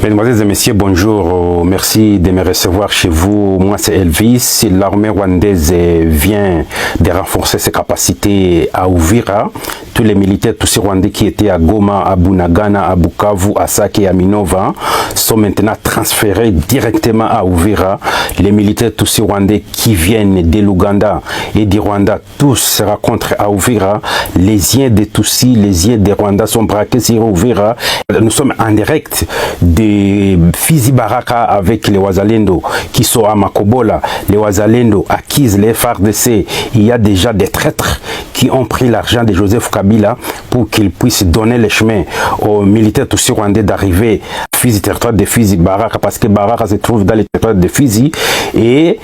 Mesdemoiselles et messieurs, bonjour. Merci de me recevoir chez vous. Moi, c'est Elvis. L'armée rwandaise vient de renforcer ses capacités à Uvira. Tous les militaires, tous ces Rwandais qui étaient à Goma, à Bunagana, à Bukavu, à Sake et à Minova sont maintenant transférés directement à Uvira. Les militaires, tous ces Rwandais qui viennent de l'Ouganda et du Rwanda, tous se rencontrent à Uvira. Les Iens de Tutsi, les Iens de Rwanda sont braqués sur Uvira. Nous sommes en direct de Fizi Baraka avec les Wazalendo qui sont à Makobola. Les Wazalendo acquisent les FARDC. Il y a déjà des traîtres qui ont pris l'argent de Joseph Kabila pour qu'ils puissent donner le chemin aux militaires tutsis rwandais d'arriver à Fizi, territoire de Fizi Baraka, parce que Baraka se trouve dans le territoire de Fizi, et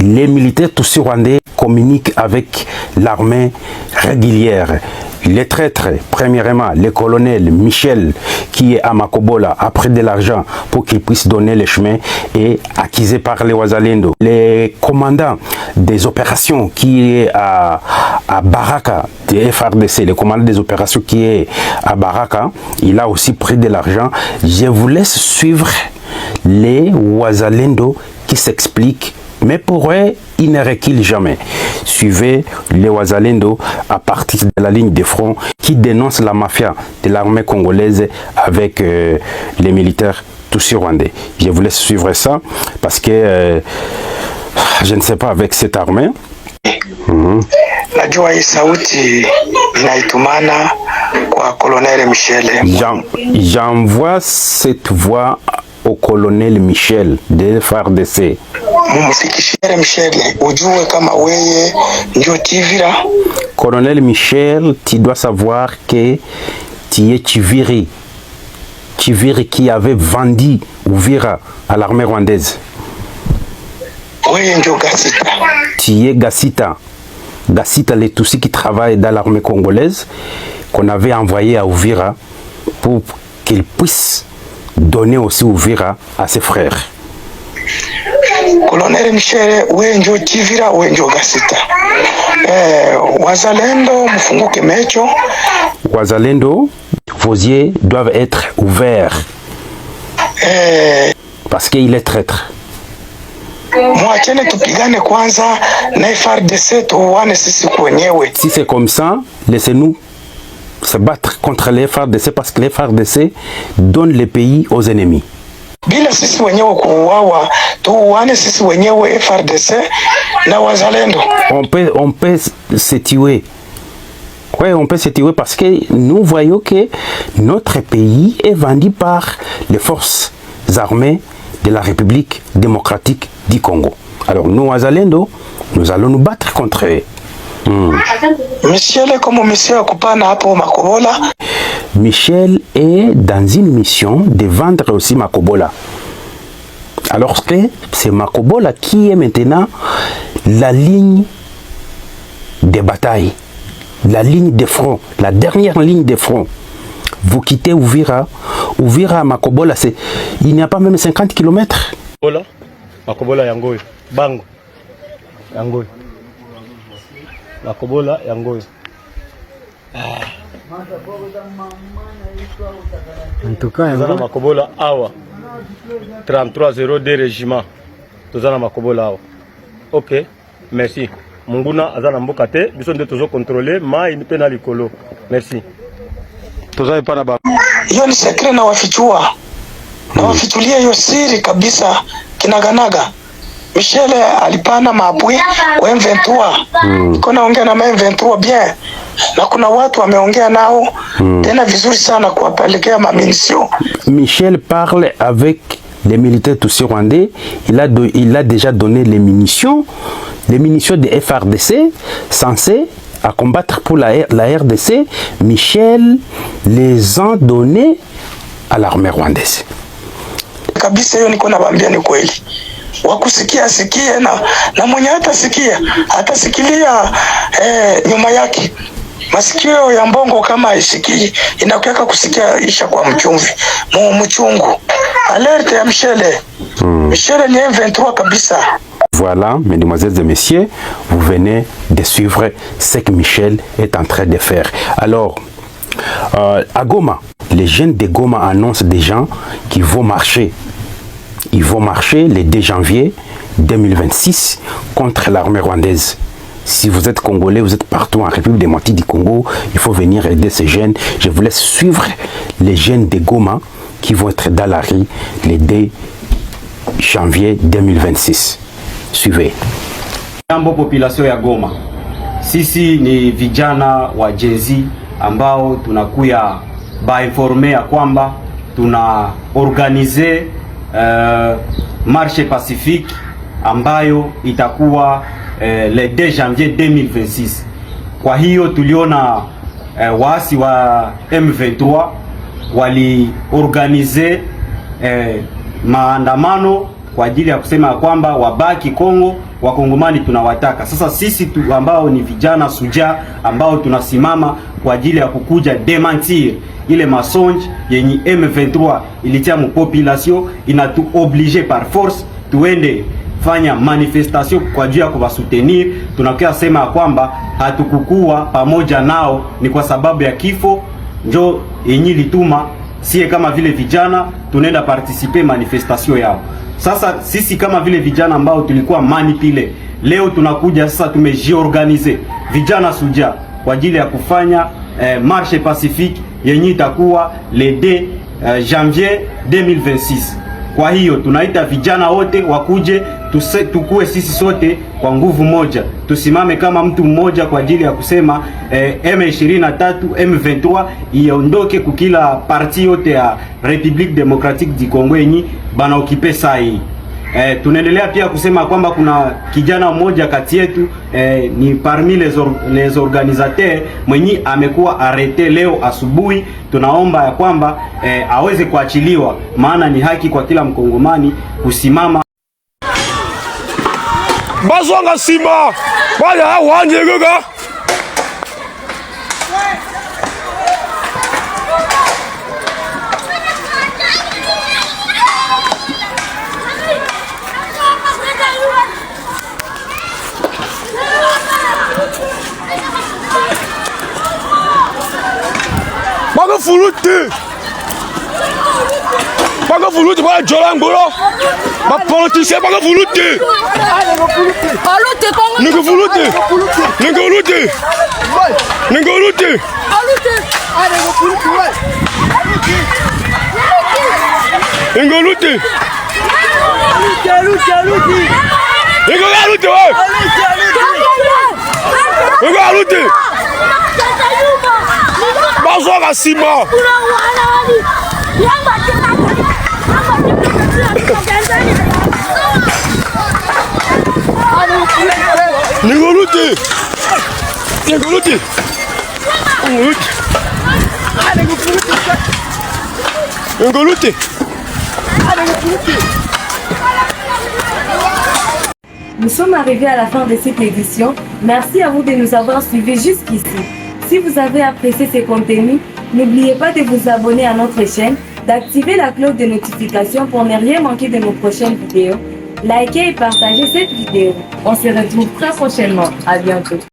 les militaires tutsis rwandais communiquent avec l'armée régulière. Les traîtres, premièrement, le colonel Michel, qui est à Makobola, a pris de l'argent pour qu'il puisse donner le chemin et acquisé par les Wazalendo. Les commandants des opérations qui est à Baraka, des FARDC, le commandant des opérations qui est à Baraka, il a aussi pris de l'argent. Je vous laisse suivre les Wazalendo qui s'expliquent. Mais pour eux, ils ne reculent jamais. Suivez les Wazalendo à partir de la ligne de front qui dénonce la mafia de l'armée congolaise avec les militaires tutsis rwandais. Je vous laisse suivre ça parce que je ne sais pas avec cette armée. Najua hii sauti inaitumana kwa Colonel Michel. J'envoie cette voix au colonel Michel de FARDC. Mumfikishie Michel, ujue kama weye ndio Tivira. Colonel Michel, tu dois savoir que tu es Tiviri. Tiviri qui avait vendu Uvira à l'armée rwandaise. Weye ndio Gasita. Tu es Gasita. Gasita, les Tutsis qui travaillent dans l'armée congolaise, qu'on avait envoyé à Uvira pour qu'ils puissent donner aussi Uvira à ses frères. Colonel Michel, wenjo Tivira, wenjo Gasita. Wazalendo, mfunguke mecho. Wazalendo, vos yeux doivent être ouverts. Parce qu'il est traître. Mwachene tupigane kwanza na FARDC tuwane sisi kwenyewe. Si c'est comme ça, laissez-nous se battre contre les FARDC parce que les FARDC donnent les pays aux ennemis. Bila sisi wenyewe kuuawa, tuwane sisi wenyewe FARDC na Wazalendo. On peut se tuer. Oui, on peut se tuer parce que nous voyons que notre pays est vendu par les forces armées de la République démocratique du Congo. Alors nous, Wazalendo, nous allons nous battre contre eux. Michel Michel est dans une mission de vendre aussi Makobola. Alors que c'est Makobola qui est maintenant la ligne de bataille, la ligne de front, la dernière ligne de front. Vous quittez Uvira, Uvira à Makobola, il n'y a pas même 50 km. Makobola Yangoy, Bango, Yangoy. Makobola Yangoy. En tout cas, Tozana Makobola Awa 3302 régiment. Tozana Makobola Awa. Ok, merci. Munguna azana mboka te, biso nde tozo contrôler ma inipe na likolo. Merci. Tozana pa na ba. Hiyo ni sekre na wafichua. Na wafichulia hiyo siri kabisa kinaganaga. Michel alipana mapui wa M23. Kuna ongea na M23 bien. Na kuna watu wameongea nao tena vizuri sana kuwapelekea maminisio. Michel parle avec les militaires tutsis rwandais. Il a déjà donné les munitions de FARDC censées à combattre pour la RDC. Michel les a donnés à l'armée rwandaise. Kabisa hiyo niko nawaambia ni kweli. Wakusikia sikie na mwenye hatasikilia nyuma yake. Masikio ya mbongo kama isikii inakuweka kusikia isha kwa mchumvi mchungu. Alerte ya Michele. Michele ni M23 kabisa. Voilà, mesdemoiselles et messieurs, vous venez de suivre ce que Michel est en train de faire. Alors, à Goma, les jeunes de Goma annoncent des gens qui vont marcher. Ils vont marcher le 2 janvier 2026 contre l'armée rwandaise. Si vous êtes Congolais, vous êtes partout en République démocratique du Congo, il faut venir aider ces jeunes. Je vous laisse suivre les jeunes de Goma qui vont être dans la rue le 2 janvier 2026. Suivez. Jambo population ya Goma. Sisi ni vijana wa Gen Z ambao tunakuya bainforme ya kwamba tuna organize marche pacifique ambayo itakuwa le 2 janvier 2026. Kwa hiyo tuliona waasi wa M23 waliorganize maandamano kwa ajili ya kusema kwamba wabaki Kongo, wakongomani tunawataka. Sasa sisi ambao ni vijana suja ambao tunasimama kwa ajili ya kukuja dementir ile mensonge yenye M23 ilitia mu population, inatu oblige par force tuende fanya manifestation kwa ajili ya kuwasoutenir. Tunakia sema kwamba hatukukua pamoja nao ni kwa sababu ya kifo njo yenye lituma sie kama vile vijana tunaenda participer manifestation yao. Sasa sisi kama vile vijana ambao tulikuwa manipule, leo tunakuja sasa tumejiorganize vijana suja kwa ajili ya kufanya marche pacifique yenye itakuwa le 2 janvier 2026. Kwa hiyo tunaita vijana wote wakuje tukue sisi sote kwa nguvu moja, tusimame kama mtu mmoja kwa ajili ya kusema M23 M23 iondoke kukila parti yote ya République démocratique du Congo yenye bana okipe saa hii. Tunaendelea pia kusema kwamba kuna kijana mmoja kati yetu ni parmi les organisateurs mwenye amekuwa arete leo asubuhi. Tunaomba ya kwamba aweze kuachiliwa, maana ni haki kwa kila mkongomani kusimama. Bazonga sima wala wanje gaga Baga fuluti ba jolangolo ba politicien baga fuluti ningo fuluti Bazoga sima Ningoluti Nous sommes arrivés à la fin de cette édition. Merci à vous de nous avoir suivis jusqu'ici. Si vous avez apprécié ces contenus, n'oubliez pas de vous abonner à notre chaîne, d'activer la cloche de notification pour ne rien manquer de nos prochaines vidéos. Likez et partagez cette vidéo. On se retrouve très prochainement. À bientôt.